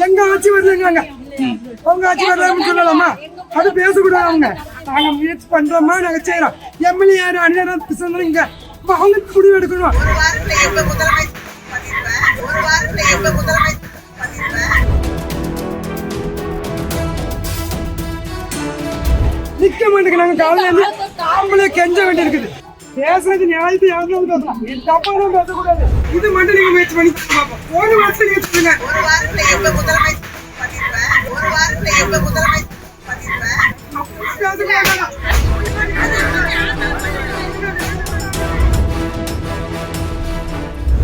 எங்க ஆட்சி வரலங்கிறாங்க. அவங்க ஆட்சி வரலாம்னு சொல்லலாமா? அது பேசக்கூடாது. அவங்க நாங்க முயற்சி பண்றோமா, நாங்க செய்யறோம். எம்எல்ஏ யாரு அநியாயம் சொன்னீங்க, அவங்களுக்கு முடிவு எடுக்கணும். நிக்க மாட்டேங்கிறாங்க. காலையில அவங்களே கெஞ்ச வேண்டி இருக்குது. பேசுறது நியாயத்தை யாரும் பேசலாம், தப்பாதான் பேசக்கூடாது. இது மட்டும் நீங்க முயற்சி பண்ணி பார்ப்போம். ஒரு வருஷம் நீங்க சொல்லுங்க.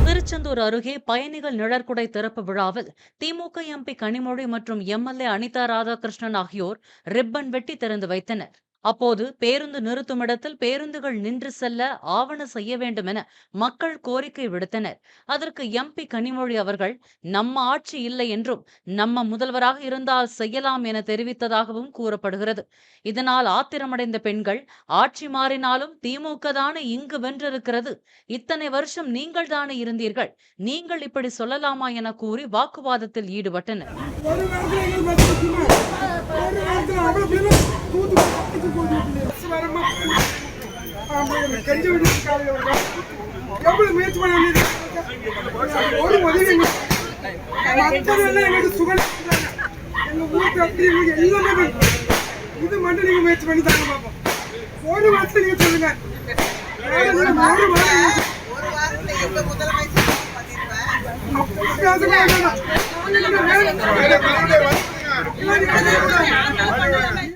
திருச்செந்தூர் அருகே பயணிகள் நிழற்குடை திறப்பு விழாவில் திமுக எம்பி கனிமொழி மற்றும் எம்எல்ஏ அனிதா ராதாகிருஷ்ணன் ஆகியோர் ரிப்பன் வெட்டி திறந்து வைத்தனர். அப்போது பேருந்து நிறுத்துமிடத்தில் பேருந்துகள் நின்று செல்ல ஆவண செய்ய வேண்டும் என மக்கள் கோரிக்கை விடுத்தனர். அதற்கு எம்பி கனிமொழி அவர்கள் நம்ம ஆட்சி இல்லை என்றும் நம்ம முதல்வராக இருந்தால் செய்யலாம் என தெரிவித்ததாகவும் கூறப்படுகிறது. இதனால் ஆத்திரமடைந்த பெண்கள், ஆட்சி மாறினாலும் திமுக தானே இங்கு வென்றிருக்கிறது, இத்தனை வருஷம் நீங்கள் தானே இருந்தீர்கள், நீங்கள் இப்படி சொல்லலாமா என கூறி வாக்குவாதத்தில் ஈடுபட்டனர். முயற்சி பண்ண ஒரு உதவி எல்லாமே இது மட்டும் நீங்க முயற்சி பண்ணி தாங்க பார்ப்போம். ஒரு வருஷம் நீங்க சொல்லுங்க. முதலமைச்சர்